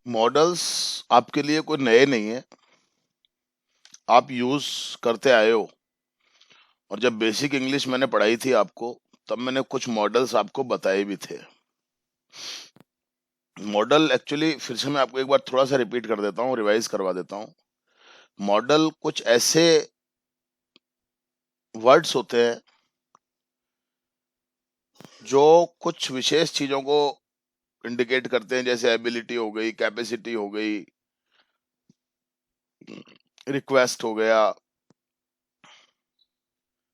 Models आपके लिए कोई नए नहीं है, आप यूज करते आए हो। और जब बेसिक इंग्लिश मैंने पढ़ाई थी आपको, तब मैंने कुछ मॉडल्स आपको बताए भी थे। मॉडल एक्चुअली फिर से मैं आपको एक बार थोड़ा सा रिपीट कर देता हूँ, रिवाइज करवा देता हूँ। मॉडल कुछ ऐसे वर्ड्स होते हैं जो कुछ विशेष चीजों को इंडिकेट करते हैं, जैसे एबिलिटी हो गई, कैपेसिटी हो गई, रिक्वेस्ट हो गया,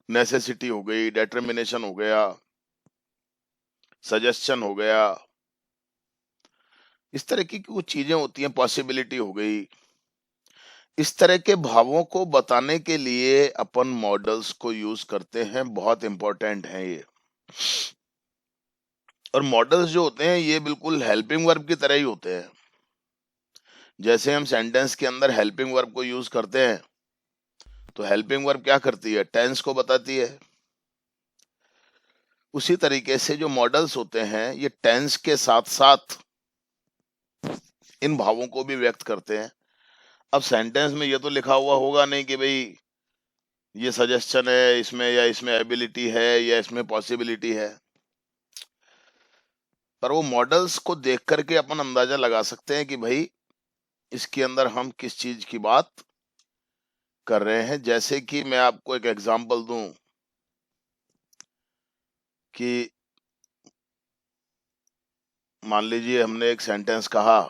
नेसेसिटी हो गई, डिटर्मिनेशन हो गया, सजेशन हो गया। इस तरह की कुछ चीजें होती हैं, पॉसिबिलिटी हो गई। इस तरह के भावों को बताने के लिए अपन मॉडल्स को यूज करते हैं, बहुत इंपॉर्टेंट है ये। और मॉडल्स जो होते हैं ये बिल्कुल हेल्पिंग वर्ब की तरह ही होते हैं। जैसे हम सेंटेंस के अंदर हेल्पिंग वर्ब को यूज करते हैं, तो हेल्पिंग वर्ब क्या करती है? टेंस को बताती है। उसी तरीके से जो मॉडल्स होते हैं ये टेंस के साथ साथ इन भावों को भी व्यक्त करते हैं। अब सेंटेंस में ये तो लिखा हुआ होगा नहीं कि भाई ये सजेशन है इसमें, या इसमें एबिलिटी है, या इसमें पॉसिबिलिटी है। पर वो मॉडल्स को देख करके अपन अंदाजा लगा सकते हैं कि भाई इसके अंदर हम किस चीज की बात कर रहे हैं। जैसे कि मैं आपको एक एग्जांपल दूं कि मान लीजिए हमने एक सेंटेंस कहा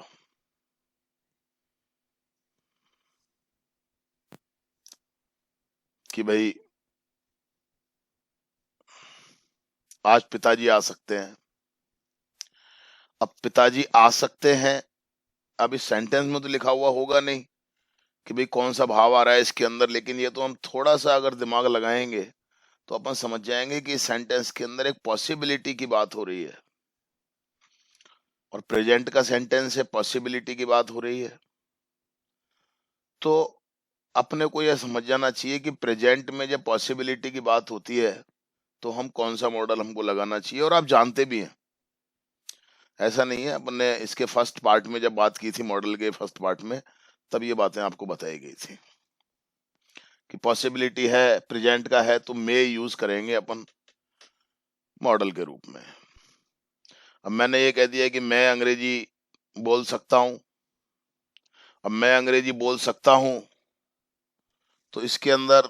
कि भाई आज पिताजी आ सकते हैं। अब पिताजी आ सकते हैं, अब इस सेंटेंस में तो लिखा हुआ होगा नहीं कि भाई कौन सा भाव आ रहा है इसके अंदर, लेकिन ये तो हम थोड़ा सा अगर दिमाग लगाएंगे तो अपन समझ जाएंगे कि इस सेंटेंस के अंदर एक पॉसिबिलिटी की बात हो रही है। और प्रेजेंट का सेंटेंस है, पॉसिबिलिटी की बात हो रही है। तो अपने को यह समझ जाना चाहिए कि प्रेजेंट में जब पॉसिबिलिटी की बात होती है तो हम कौन सा मॉडल हमको लगाना चाहिए। और आप जानते भी हैं, ऐसा नहीं है, अपन ने इसके फर्स्ट पार्ट में जब बात की थी, मॉडल के फर्स्ट पार्ट में, तब ये बातें आपको बताई गई थी कि पॉसिबिलिटी है, प्रेजेंट का है, तो मे यूज करेंगे अपन मॉडल के रूप में। अब मैंने ये कह दिया कि मैं अंग्रेजी बोल सकता हूं। अब मैं अंग्रेजी बोल सकता हूं, तो इसके अंदर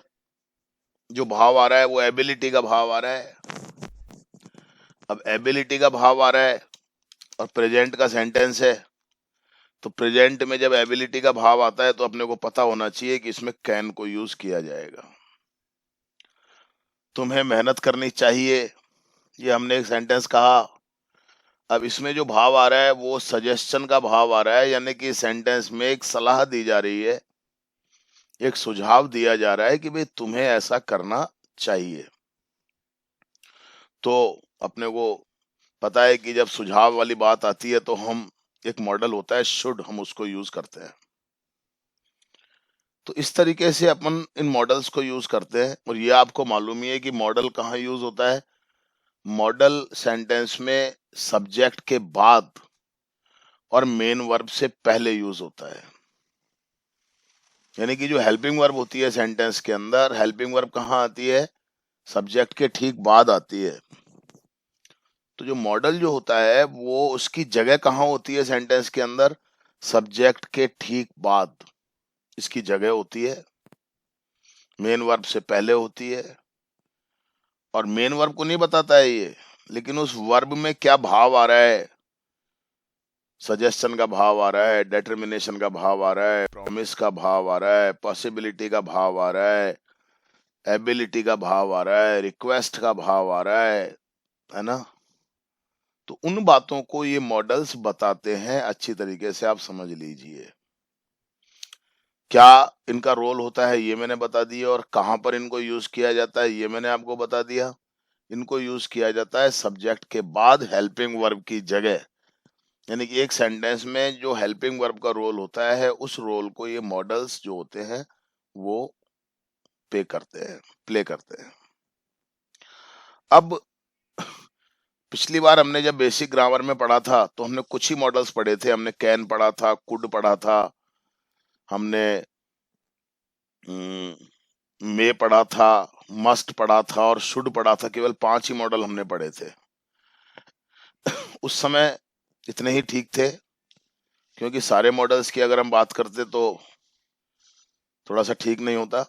जो भाव आ रहा है वो एबिलिटी का भाव आ रहा है। अब एबिलिटी का भाव आ रहा है और प्रेजेंट का सेंटेंस है, तो प्रेजेंट में जब एबिलिटी का भाव आता है तो अपने को पता होना चाहिए कि इसमें कैन को यूज किया जाएगा। तुम्हें मेहनत करनी चाहिए, ये हमने एक सेंटेंस कहा। अब इसमें जो भाव आ रहा है वो सजेशन का भाव आ रहा है, यानी कि सेंटेंस में एक सलाह दी जा रही है, एक सुझाव दिया जा रहा है कि भाई तुम्हें ऐसा करना चाहिए। तो अपने को पता है कि जब सुझाव वाली बात आती है तो हम, एक मॉडल होता है शुड, हम उसको यूज करते हैं। तो इस तरीके से अपन इन मॉडल्स को यूज करते हैं। और ये आपको मालूम ही है कि मॉडल कहाँ यूज होता है। मॉडल सेंटेंस में सब्जेक्ट के बाद और मेन वर्ब से पहले यूज होता है। यानी कि जो हेल्पिंग वर्ब होती है सेंटेंस के अंदर, हेल्पिंग वर्ब कहाँ आती है? सब्जेक्ट के ठीक बाद आती है। तो जो मॉडल जो होता है वो उसकी जगह कहाँ होती है सेंटेंस के अंदर? सब्जेक्ट के ठीक बाद इसकी जगह होती है, मेन वर्ब से पहले होती है। और मेन वर्ब को नहीं बताता है ये, लेकिन उस वर्ब में क्या भाव आ रहा है, सजेशन का भाव आ रहा है, डिटर्मिनेशन का भाव आ रहा है, प्रॉमिस का भाव आ रहा है, पॉसिबिलिटी का भाव आ रहा है, एबिलिटी का भाव आ रहा है, रिक्वेस्ट का भाव आ रहा है ना। तो उन बातों को ये मॉडल्स बताते हैं, अच्छी तरीके से आप समझ लीजिए। क्या इनका रोल होता है ये मैंने बता दिया, और कहां पर इनको यूज किया जाता है ये मैंने आपको बता दिया। इनको यूज किया जाता है सब्जेक्ट के बाद हेल्पिंग वर्ब की जगह। यानी कि एक सेंटेंस में जो हेल्पिंग वर्ब का रोल होता है, उस रोल को ये मॉडल्स जो होते हैं वो प्ले करते हैं। अब पिछली बार हमने जब बेसिक ग्रामर में पढ़ा था तो हमने कुछ ही मॉडल्स पढ़े थे। हमने कैन पढ़ा था, कुड पढ़ा था, हमने मे पढ़ा था, मस्ट पढ़ा था और शुड पढ़ा था। केवल 5 ही मॉडल हमने पढ़े थे। उस समय इतने ही ठीक थे, क्योंकि सारे मॉडल्स की अगर हम बात करते तो थोड़ा सा ठीक नहीं होता।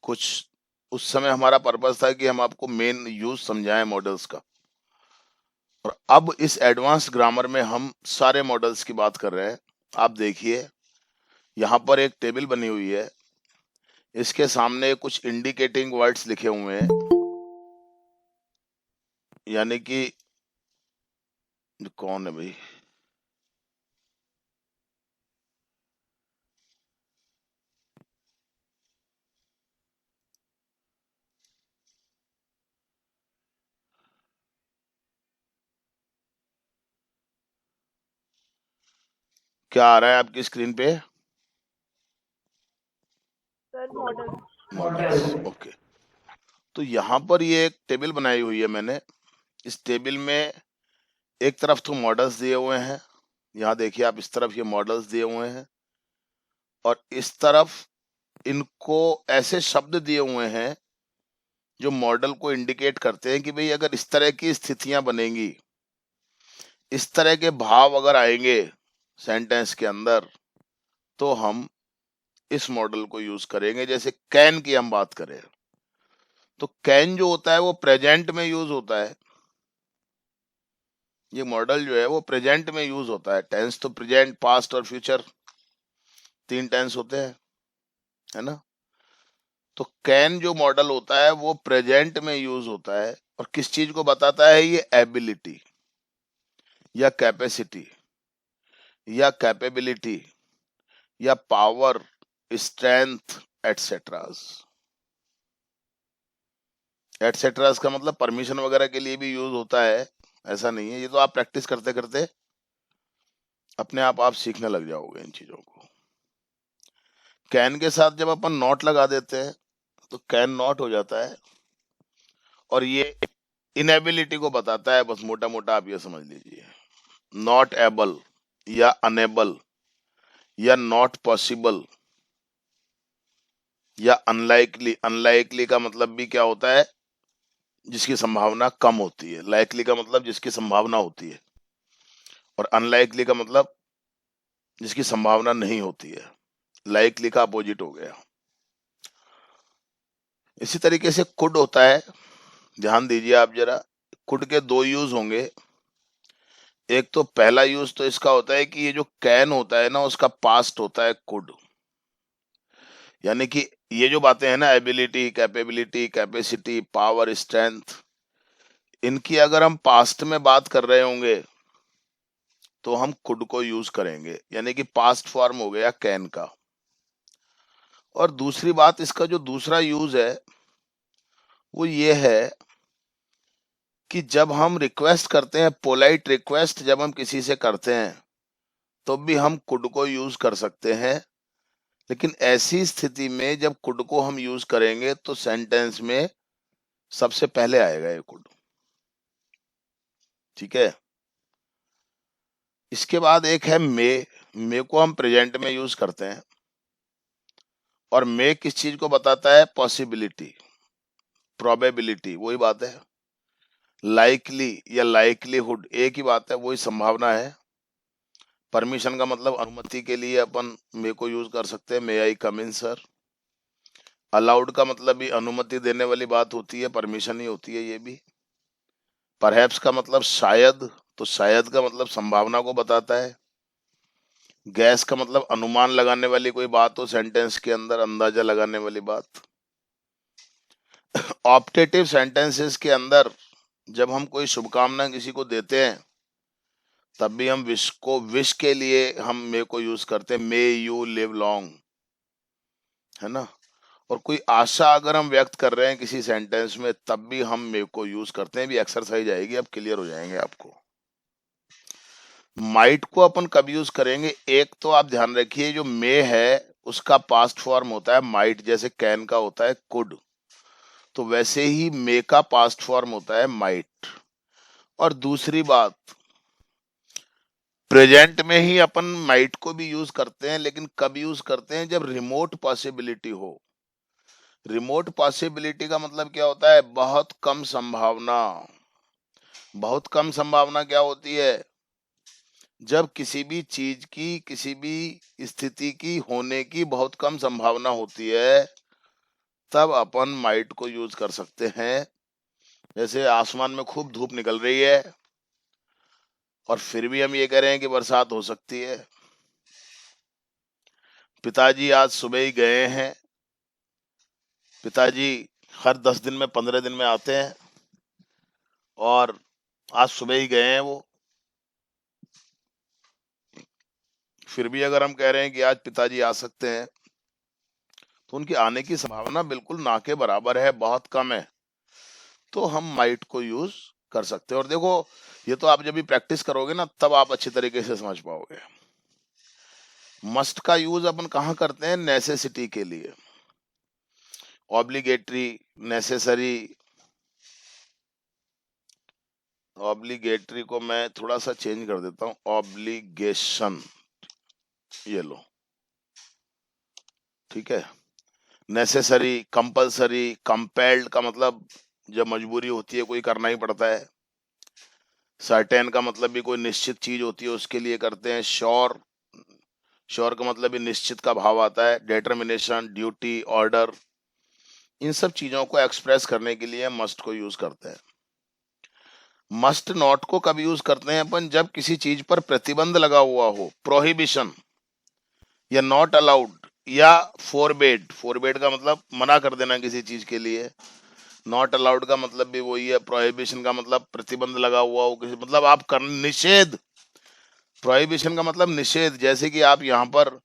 कुछ उस समय हमारा पर्पस था कि हम आपको मेन यूज समझाएं मॉडल्स का। और अब इस एडवांस ग्रामर में हम सारे मॉडल्स की बात कर रहे हैं। आप देखिए, यहाँ पर एक टेबल बनी हुई है, इसके सामने कुछ इंडिकेटिंग वर्ड्स लिखे हुए हैं, यानी कि कौन है भाई, क्या आ रहा है आपकी स्क्रीन पे? Sir model. Models, okay. तो यहाँ पर ये एक टेबल बनाई हुई है मैंने। इस टेबल में एक तरफ तो मॉडल्स दिए हुए हैं, यहाँ देखिए आप, इस तरफ ये मॉडल्स दिए हुए हैं, और इस तरफ इनको ऐसे शब्द दिए हुए हैं जो मॉडल को इंडिकेट करते हैं कि भाई अगर इस तरह की स्थितियां बनेंगी, इस तरह के भाव अगर आएंगे सेंटेंस के अंदर, तो हम इस मॉडल को यूज करेंगे। जैसे कैन की हम बात करें तो कैन जो होता है वो प्रेजेंट में यूज होता है। ये मॉडल जो है वो प्रेजेंट में यूज होता है। टेंस तो प्रेजेंट, पास्ट और फ्यूचर, 3 टेंस होते हैं, है ना। तो कैन जो मॉडल होता है वो प्रेजेंट में यूज होता है, और किस चीज को बताता है? ये एबिलिटी या कैपेसिटी या कैपेबिलिटी या पावर, स्ट्रेंथ, एटसेट्रास। एटसेट्रास का मतलब परमिशन वगैरह के लिए भी यूज होता है, ऐसा नहीं है। ये तो आप प्रैक्टिस करते करते अपने आप सीखने लग जाओगे इन चीजों को। कैन के साथ जब अपन नॉट लगा देते हैं तो कैन नॉट हो जाता है, और ये इनएबिलिटी को बताता है। बस मोटा मोटा आप ये समझ लीजिए, नॉट एबल या अनेबल या नॉट पॉसिबल या अनलाइकली। अनलाइकली का मतलब भी क्या होता है? जिसकी संभावना कम होती है। लाइकली का मतलब जिसकी संभावना होती है, और अनलाइकली का मतलब जिसकी संभावना नहीं होती है। लाइकली का अपोजिट हो गया। इसी तरीके से कुड होता है, ध्यान दीजिए आप जरा। कुड के 2 यूज होंगे। एक तो पहला यूज तो इसका होता है कि ये जो कैन होता है ना, उसका पास्ट होता है कुड। यानी कि ये जो बातें हैं ना, ability, capability, capacity, power, strength, इनकी अगर हम पास्ट में बात कर रहे होंगे तो हम कुड को यूज करेंगे, यानी कि पास्ट फॉर्म हो गया कैन का। और दूसरी बात, इसका जो दूसरा यूज है वो ये है कि जब हम रिक्वेस्ट करते हैं, पोलाइट रिक्वेस्ट जब हम किसी से करते हैं, तो भी हम कुड को यूज कर सकते हैं। लेकिन ऐसी स्थिति में जब कुड को हम यूज करेंगे तो सेंटेंस में सबसे पहले आएगा ये कुड, ठीक है। इसके बाद एक है मे। मे को हम प्रेजेंट में यूज करते हैं, और मे किस चीज को बताता है? पॉसिबिलिटी, प्रोबेबिलिटी, वही बात है। लाइकली या लाइकलीहुड एक ही बात है, वही संभावना है। परमिशन का मतलब अनुमति के लिए अपन मे को यूज कर सकते हैं, मे आई कम इन सर। अलाउड का मतलब भी अनुमति देने वाली बात होती है, परमिशन ही होती है ये भी। परहैप्स का मतलब शायद, तो शायद का मतलब संभावना को बताता है। गैस का मतलब अनुमान लगाने वाली कोई बात हो सेंटेंस के अंदर, अंदाजा लगाने वाली बात। ऑप्टेटिव सेंटेंसेस के अंदर जब हम कोई शुभकामना किसी को देते हैं, तब भी हम विश के लिए हम मे को यूज करते हैं, मे यू लिव लॉन्ग, है ना। और कोई आशा अगर हम व्यक्त कर रहे हैं किसी सेंटेंस में, तब भी हम मे को यूज करते हैं। भी एक्सरसाइज आएगी, अब क्लियर हो जाएंगे आपको। माइट को अपन कब यूज करेंगे? एक तो आप ध्यान रखिए, जो मे है उसका पास्ट फॉर्म होता है माइट, जैसे कैन का होता है कुड, तो वैसे ही मे का पास्ट फॉर्म होता है माइट। और दूसरी बात, प्रेजेंट में ही अपन माइट को भी यूज करते हैं, लेकिन कब यूज करते हैं? जब रिमोट पॉसिबिलिटी हो। रिमोट पॉसिबिलिटी का मतलब क्या होता है? बहुत कम संभावना। बहुत कम संभावना क्या होती है? जब किसी भी चीज की, किसी भी स्थिति की होने की बहुत कम संभावना होती है, तब अपन माइट को यूज कर सकते हैं। जैसे आसमान में खूब धूप निकल रही है और फिर भी हम ये कह रहे हैं कि बरसात हो सकती है। पिताजी आज सुबह ही गए हैं। पिताजी हर 10 दिन में, 15 दिन में आते हैं, और आज सुबह ही गए हैं वो। फिर भी अगर हम कह रहे हैं कि आज पिताजी आ सकते हैं, तो उनके आने की संभावना बिल्कुल ना के बराबर है, बहुत कम है। तो हम माइट को यूज कर सकते हैं। और देखो, ये तो आप जब भी प्रैक्टिस करोगे ना, तब आप अच्छी तरीके से समझ पाओगे। मस्ट का यूज अपन कहाँ करते हैं? नेसेसिटी के लिए। Obligatory, necessary. ऑब्लिगेटरी को मैं थोड़ा सा चेंज कर देता हूं, ऑब्लिगेशन। ये लो, ठीक है। नेसेसरी, कंपलसरी, कंपेल्ड का मतलब जब मजबूरी होती है, कोई करना ही पड़ता है। सर्टेन का मतलब भी कोई निश्चित चीज होती है, उसके लिए करते हैं। श्योर, श्योर का मतलब भी निश्चित का भाव आता है। डिटर्मिनेशन, ड्यूटी, ऑर्डर, इन सब चीजों को एक्सप्रेस करने के लिए मस्ट को यूज करते हैं। मस्ट नॉट को कब यूज करते हैं अपन? जब किसी चीज पर प्रतिबंध लगा हुआ हो, प्रोहिबिशन, या नॉट अलाउड, या फोरबेड। फोरबेड का मतलब मना कर देना किसी चीज के लिए। नॉट अलाउड का मतलब भी वही है। प्रोहिबिशन का मतलब प्रतिबंध लगा हुआ हो किसी, मतलब आप कर, निषेध। प्रोहिबिशन का मतलब निषेध। जैसे कि आप यहाँ पर,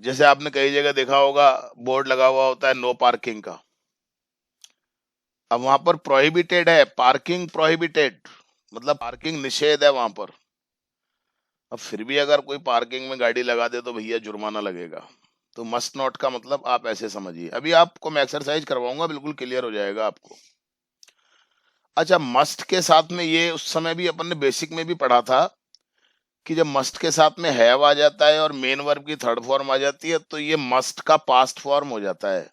जैसे आपने कई जगह देखा होगा, बोर्ड लगा हुआ होता है नो पार्किंग का। अब वहां पर प्रोहिबिटेड है, पार्किंग प्रोहिबिटेड, मतलब पार्किंग निषेध है वहां पर। अब फिर भी अगर कोई पार्किंग में गाड़ी लगा दे तो भैया जुर्माना लगेगा। तो मस्ट नॉट का मतलब आप ऐसे समझिए। अभी आपको मैं एक्सरसाइज करवाऊंगा, बिल्कुल क्लियर हो जाएगा आपको। अच्छा, मस्ट के साथ में ये उस समय भी अपन ने बेसिक में भी पढ़ा था कि जब मस्ट के साथ में हैव आ जाता है और मेन वर्ब की थर्ड फॉर्म आ जाती है, तो ये मस्ट का पास्ट फॉर्म हो जाता है।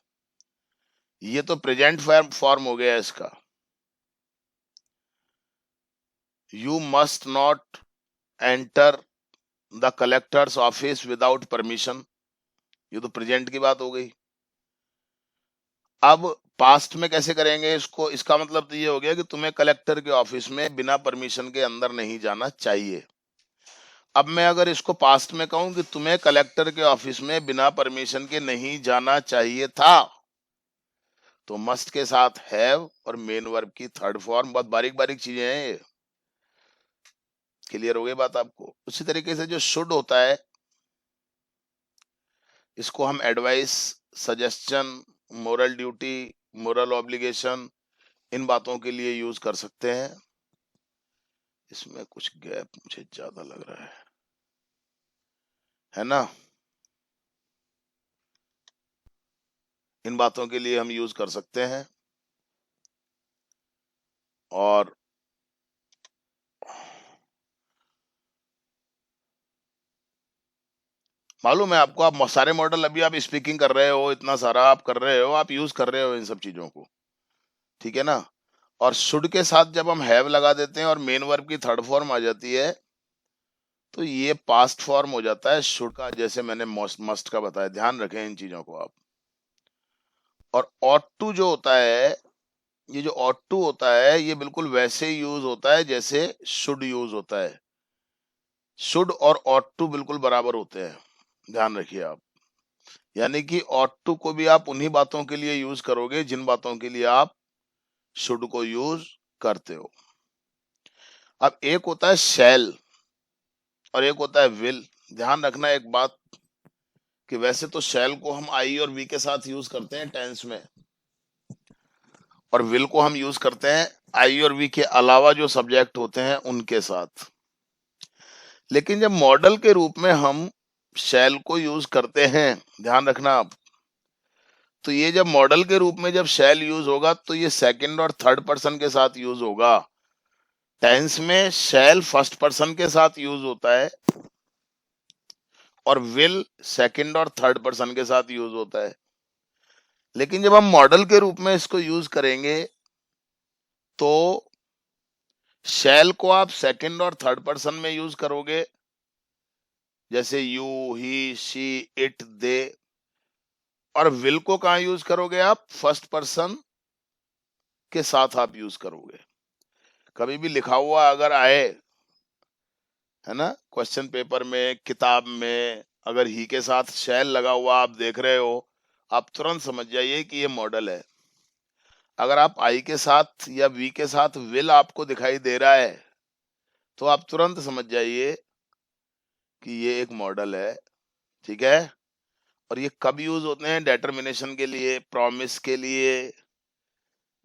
ये तो प्रेजेंट फॉर्म हो गया इसका। You must not enter the collector's office without permission, ये तो प्रेजेंट की बात हो गई। अब पास्ट में कैसे करेंगे इसको? इसका मतलब तो ये हो गया कि तुम्हें कलेक्टर के ऑफिस में बिना परमिशन के अंदर नहीं जाना चाहिए। अब मैं अगर इसको पास्ट में कहूं कि तुम्हें कलेक्टर के ऑफिस में बिना परमिशन के नहीं जाना चाहिए था, तो मस्ट के साथ हैव और मेन वर्ब की थर्ड फॉर्म। बहुत बारीक बारीक चीजें हैं ये। क्लियर हो गई बात आपको? उसी तरीके से जो शुड होता है, इसको हम advice, suggestion, moral duty, moral obligation, इन बातों के लिए यूज कर सकते हैं। इसमें कुछ गैप मुझे ज्यादा लग रहा है ना? इन बातों के लिए हम यूज कर सकते हैं। और मालूम है आपको, आप सारे मॉडल अभी आप स्पीकिंग कर रहे हो, इतना सारा आप कर रहे हो, आप यूज कर रहे हो इन सब चीजों को, ठीक है ना? और शुड के साथ जब हम हैव लगा देते हैं और मेन वर्ब की थर्ड फॉर्म आ जाती है, तो ये पास्ट फॉर्म हो जाता है शुड का, जैसे मैंने मस्ट का बताया। ध्यान रखें इन चीजों को आप। और ऑट टू जो होता है, ये जो ऑट टू होता है, ये बिल्कुल वैसे यूज होता है जैसे शुड यूज होता है। शुड और ऑट टू बिल्कुल बराबर होते हैं, ध्यान रखिए आप। यानी कि ऑट टू को भी आप उन्हीं बातों के लिए यूज करोगे जिन बातों के लिए आप शुड को यूज करते हो। अब एक होता है शैल और एक होता है विल। ध्यान रखना एक बात, कि वैसे तो शैल को हम आई और वी के साथ यूज करते हैं टेंस में, और विल को हम यूज करते हैं आई और वी के अलावा जो सब्जेक्ट होते हैं उनके साथ। लेकिन जब मॉडल के रूप में हम शैल को यूज करते हैं, ध्यान रखना आप, तो ये जब मॉडल के रूप में जब शैल यूज होगा तो ये सेकंड और थर्ड पर्सन के साथ यूज होगा। टेंस में शैल फर्स्ट पर्सन के साथ यूज होता है और विल सेकंड और थर्ड पर्सन के साथ यूज होता है। लेकिन जब हम मॉडल के रूप में इसको यूज करेंगे तो शैल को आप सेकंड और थर्ड पर्सन में यूज करोगे, जैसे यू, ही, शी, इट, दे। और विल को कहां यूज करोगे आप? फर्स्ट पर्सन के साथ आप यूज करोगे। कभी भी लिखा हुआ अगर आए, है ना, क्वेश्चन पेपर में, किताब में, अगर ही के साथ शैल लगा हुआ आप देख रहे हो, आप तुरंत समझ जाइए कि ये मॉडल है। अगर आप आई के साथ या वी के साथ विल आपको दिखाई दे रहा है तो आप तुरंत समझ जाइए कि ये एक मॉडल है। ठीक है। और ये कब यूज होते हैं? डिटर्मिनेशन के लिए, प्रॉमिस के लिए,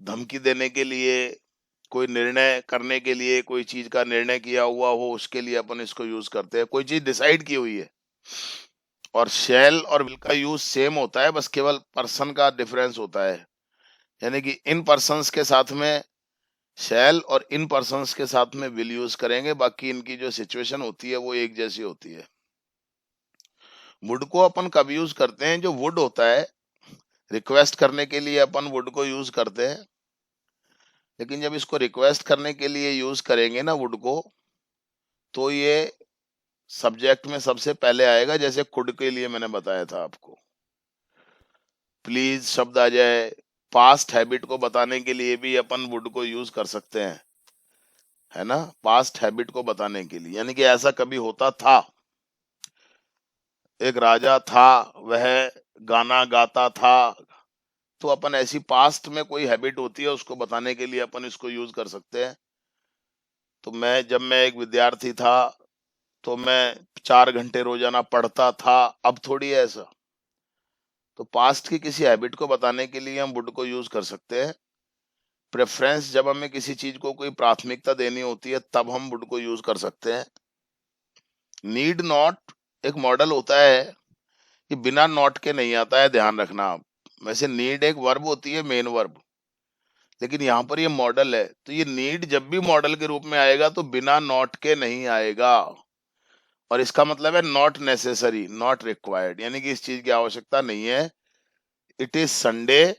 धमकी देने के लिए, कोई निर्णय करने के लिए, कोई चीज का निर्णय किया हुआ हो उसके लिए अपन इसको यूज करते हैं, कोई चीज डिसाइड की हुई है। और शैल और विल का यूज सेम होता है, बस केवल पर्सन का डिफरेंस होता है। यानी कि इन पर्सन्स के साथ में शैल और इन पर्सन्स के साथ में विल यूज करेंगे, बाकी इनकी जो सिचुएशन होती है वो एक जैसी होती है। वुड को अपन कब यूज करते हैं? जो वुड होता है, रिक्वेस्ट करने के लिए अपन वुड को यूज करते हैं। लेकिन जब इसको रिक्वेस्ट करने के लिए यूज करेंगे ना वुड को, तो ये सब्जेक्ट में सबसे पहले आएगा, जैसे कुड के लिए मैंने बताया था आपको। प्लीज शब्द आ जाए। पास्ट हैबिट को बताने के लिए भी अपन वुड को यूज कर सकते हैं, है ना, पास्ट हैबिट को बताने के लिए। यानी कि ऐसा कभी होता था, एक राजा था, वह गाना गाता था। तो अपन ऐसी पास्ट में कोई हैबिट होती है उसको बताने के लिए अपन इसको यूज कर सकते हैं। तो जब मैं एक विद्यार्थी था तो मैं 4 घंटे रोजाना पढ़ता था, अब थोड़ी है ऐसा। तो पास्ट की किसी हैबिट को बताने के लिए हम वुड को यूज कर सकते हैं। प्रेफरेंस, जब हमें किसी चीज को कोई प्राथमिकता देनी होती है तब हम वुड को यूज कर सकते हैं। नीड नॉट एक मॉडल होता है, ये बिना नॉट के नहीं आता है, ध्यान रखना आप। वैसे नीड एक वर्ब होती है, मेन वर्ब, लेकिन यहाँ पर ये मॉडल है, तो ये नीड जब भी मॉडल के रूप में आएगा तो बिना नॉट के नहीं आएगा। और इसका मतलब है नॉट नेसेसरी, नॉट रिक्वायर्ड, यानी कि इस चीज की आवश्यकता नहीं है। It is Sunday,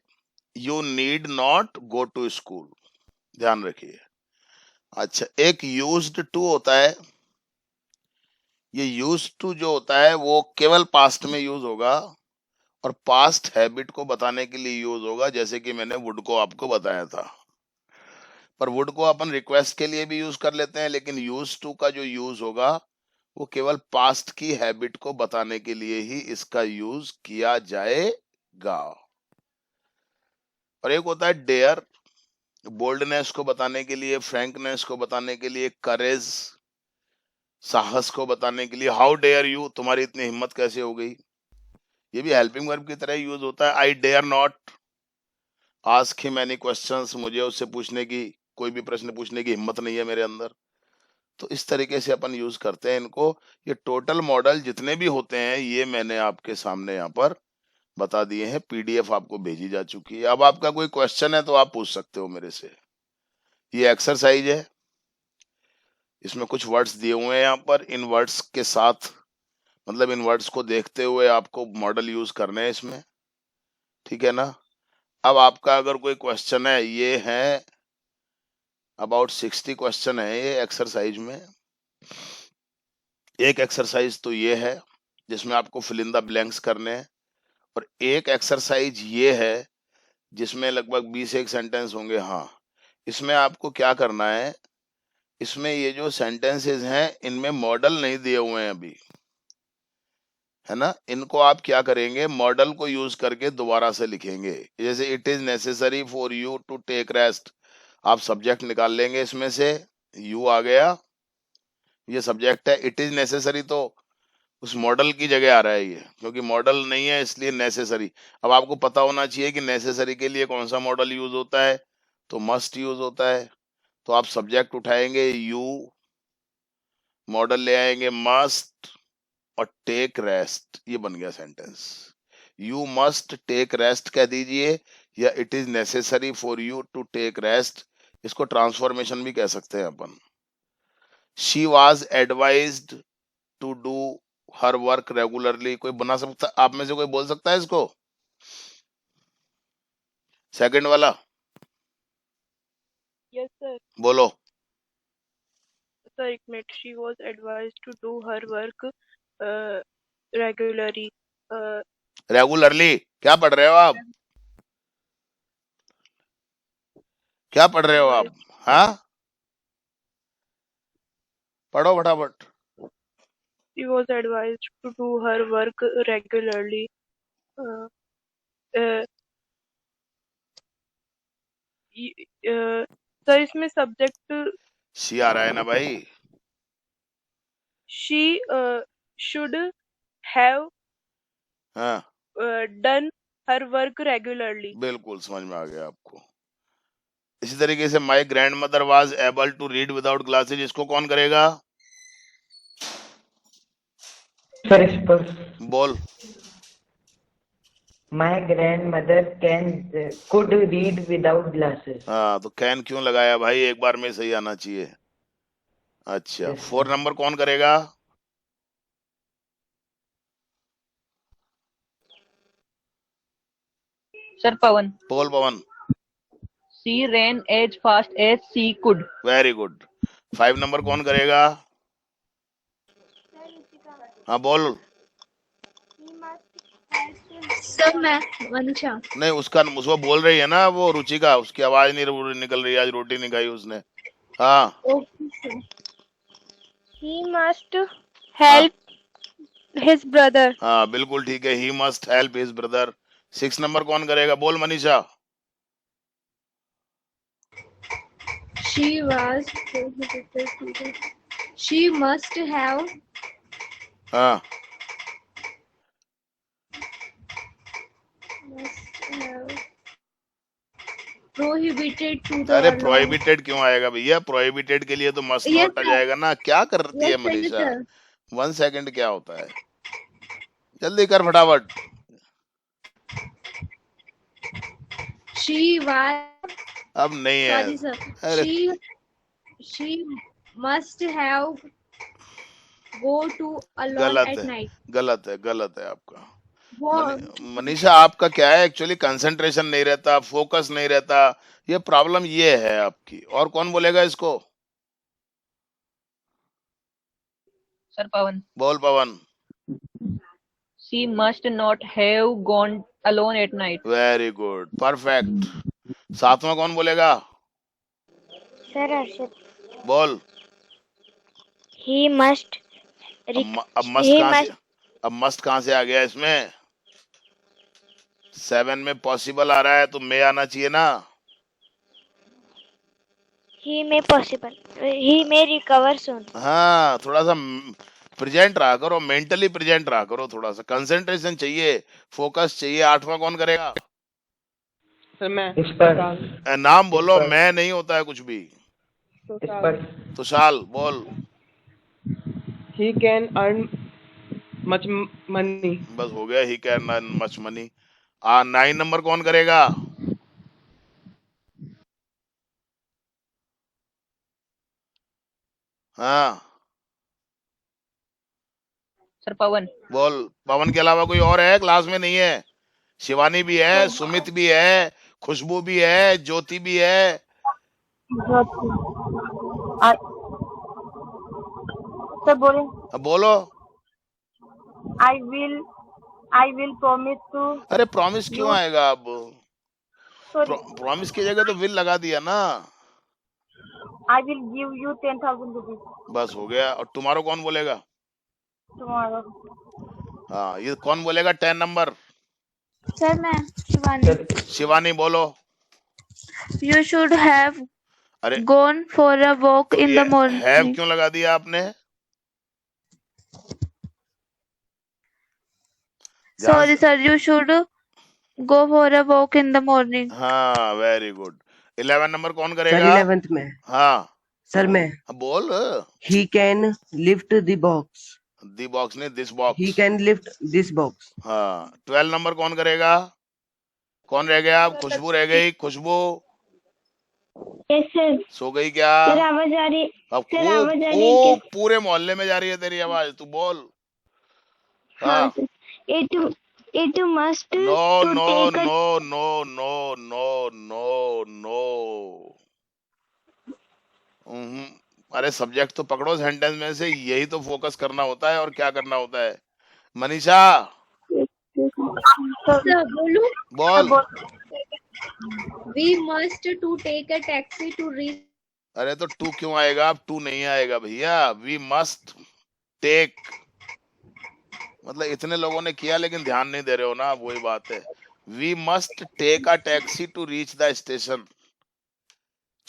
you need not go to school. ध्यान रखिए। अच्छा, एक यूज्ड टू होता है। ये यूज्ड टू जो होता है वो केवल पास्ट में यूज होगा और पास्ट हैबिट को बताने के लिए यूज होगा, जैसे कि मैंने वुड को आपको बताया था। पर वुड को अपन रिक्वेस्ट के लिए भी यूज कर लेते हैं, लेकिन यूज टू का जो यूज होगा वो केवल पास्ट की हैबिट को बताने के लिए ही इसका यूज किया जाएगा। और एक होता है डेयर, बोल्डनेस को बताने के लिए, फ्रैंकनेस को बताने के लिए, करेज, साहस को बताने के लिए। हाउ डेयर यू, तुम्हारी इतनी हिम्मत कैसे हो गई। ये भी हेल्पिंग वर्ब की तरह यूज होता है। I dare not ask him any questions, मुझे उससे पूछने की, कोई भी प्रश्न पूछने की हिम्मत नहीं है मेरे अंदर। तो इस तरीके से अपन यूज करते हैं इनको। ये टोटल मॉडल जितने भी होते हैं ये मैंने आपके सामने यहाँ पर बता दिए हैं, पीडीएफ आपको भेजी जा चुकी है। अब आपका कोई क्वेश्चन है तो आप पूछ सकते हो मेरे से। ये एक्सरसाइज है, इसमें कुछ वर्ड्स दिए हुए हैं यहाँ पर, इन वर्ड्स के साथ, मतलब इन वर्ड्स को देखते हुए आपको मॉडल यूज करने हैं इसमें। ठीक है ना। अब आपका अगर कोई क्वेश्चन है, ये है अबाउट 60 क्वेश्चन है ये एक्सरसाइज में। एक एक्सरसाइज तो ये है जिसमें आपको फिल इन द ब्लैंक्स करने हैं, और एक एक्सरसाइज ये है जिसमें लगभग 20 एक सेंटेंस होंगे। हाँ, इसमें आपको क्या करना है, इसमें ये जो सेंटेंसेस हैं इनमें मॉडल नहीं दिए हुए हैं अभी, है ना। इनको आप क्या करेंगे, मॉडल को यूज करके दोबारा से लिखेंगे। जैसे it is necessary for you to take rest, आप सब्जेक्ट निकाल लेंगे इसमें से, यू आ गया, ये सब्जेक्ट है। इट इज नेसेसरी तो उस मॉडल की जगह आ रहा है ये, क्योंकि मॉडल नहीं है इसलिए नेसेसरी। अब आपको पता होना चाहिए कि नेसेसरी के लिए कौन सा मॉडल यूज होता है, तो मस्ट यूज होता है। तो आप सब्जेक्ट उठाएंगे यू, मॉडल ले आएंगे मस्ट, और टेक रेस्ट, ये बन गया sentence. You must take rest कह दीजिए, या it is necessary for you to take rest, इसको ट्रांसफॉर्मेशन भी कह सकते हैं अपन। She was advised to do her work regularly, कोई बना सकता, आप में से कोई बोल सकता है इसको? सेकंड वाला Yes, sir. बोलो। Sir, एक minute. She was advised to do her work regularly. Regularly क्या पढ़ रहे हो आप? क्या पढ़ रहे हो आप? हाँ, पढ़ो फटाफट। She was advised to do her work regularly. Uh, uh, sir इसमें सब्जेक्ट सी आ रहा है ना भाई? she should have हाँ done her work regularly. बिल्कुल समझ में आ गया आपको। इसी तरीके से my grandmother was able to read without glasses, इसको कौन करेगा? सर इस पर बोल। My grandmother could read without glasses. हाँ, तो कैन क्यों लगाया भाई? एक बार में सही आना चाहिए। अच्छा, Yes, 4 नंबर कौन करेगा? Sir Pawan. बोल Pawan. She ran as fast as she could. Very good. 5 number कौन करेगा? हाँ बोल। सर मैं वंशा। नहीं, उसको बोल रही है ना वो रुचिका, उसकी आवाज नहीं निकल रही, आज रोटी नहीं खाई उसने। हाँ okay sir. He must help his brother. हाँ बिल्कुल ठीक है, he must help his brother. 6 number कौन करेगा? बोल Manisha. She was. She must have. हाँ Prohibited to the. अरे प्रोहिबिटेड क्यों आएगा भैया? प्रोहिबिटेड के लिए तो मस्ट Yes, नॉट आ sir. जाएगा ना। क्या करती है Yes, sir, Manisha? sir. 1 second क्या होता है? जल्दी कर फटाफट। She was. अब नहीं है। Sorry, sir. अरे She must have go to alone गलत at है, night. गलत है आपका। वो मनीषा आपका क्या है एक्चुअली? कंसंट्रेशन नहीं रहता, फोकस नहीं रहता, ये प्रॉब्लम ये है आपकी। और कौन बोलेगा इसको? Sir Pawan. बोल Pawan. She must not have gone alone at night. Very good, perfect. 7वां कौन बोलेगा? सर अर्षद। बोल। He must. अब मस्ट कहाँ से, अब मस्ट कहाँ से आ गया इसमें? 7 में पॉसिबल आ रहा है तो मे आना चाहिए ना। He may possible. He may recover soon. हाँ, थोड़ा सा प्रेजेंट रहा करो, मेंटली प्रेजेंट रहा करो, थोड़ा सा कंसंट्रेशन चाहिए, फोकस चाहिए। 8वां कौन करेगा? सर मैं। इस पर नाम बोलो, मैं नहीं होता है कुछ भी। इस पर तुषाल बोल। He can earn much money. बस हो गया, he can earn much money. 9 number कौन करेगा? हाँ Sir Pawan. बोल। पवन के अलावा कोई और है? क्लास में नहीं है? शिवानी भी है, सुमित भी है, खुशबू भी है, ज्योति भी है। सर बोले. अब बोलो। I will promise to. अरे प्रॉमिस क्यों आएगा? अब Sorry. प्रॉमिस की जगह तो विल लगा दिया ना। I will give you 10,000 rupees बस हो गया। और तुम्हारा कौन बोलेगा? tomorrow. हाँ, ये कौन बोलेगा 10 नंबर? सर मैं शिवानी. शिवानी बोलो। You should have अरे gone for a walk in the have morning. क्यों लगा दिया आपने? Sorry sir, you should go for a walk in the morning. हाँ वेरी गुड। 11 नंबर कौन सर करेगा? 11th में हाँ सर मैं बोल। He can lift the box. The box नहीं, this He box. can lift this box. हाँ, 12 नंबर कौन करेगा? कौन रह गया? अब खुशबू रह गई। खुशबू यस सर। सो गई क्या? सर आवाज आ रही है? अब सर खूब आवाज आ रही है खूब क्या? पूरे मोहल्ले में जा रही है तेरी आवाज, तू बोल। हाँ हाँ। Sir. It must no to no take a no no no no no no. अरे सब्जेक्ट तो पकड़ो सेंटेंस में से, यही तो फोकस करना होता है और क्या करना होता है। मनीषा सर बोलूं? बोल। We must to take a taxi to reach. अरे तो टू क्यों आएगा? अब टू नहीं आएगा भैया। वी मस्ट टेक, मतलब इतने लोगों ने किया लेकिन ध्यान नहीं दे रहे हो ना, वही बात है। We must take a taxi to reach the station.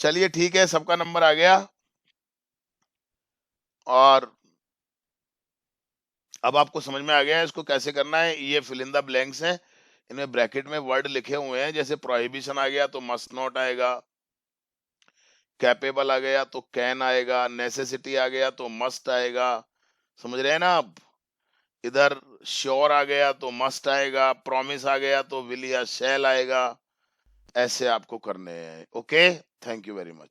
चलिए ठीक है, सबका नंबर आ गया। और अब आपको समझ में आ गया है इसको कैसे करना है। ये फिल इन द ब्लैंक्स हैं, इनमें ब्रैकेट में वर्ड लिखे हुए हैं। जैसे प्रोहिबिशन आ गया तो मस्ट नॉट आएगा, कैपेबल आ गया तो कैन आएगा, नेसेसिटी आ गया तो मस्ट आएगा। समझ रहे हैं ना आप? इधर श्योर आ गया तो मस्ट आएगा, प्रॉमिस आ गया तो विल या शैल आएगा। ऐसे आपको करने हैं। Okay, thank you very much.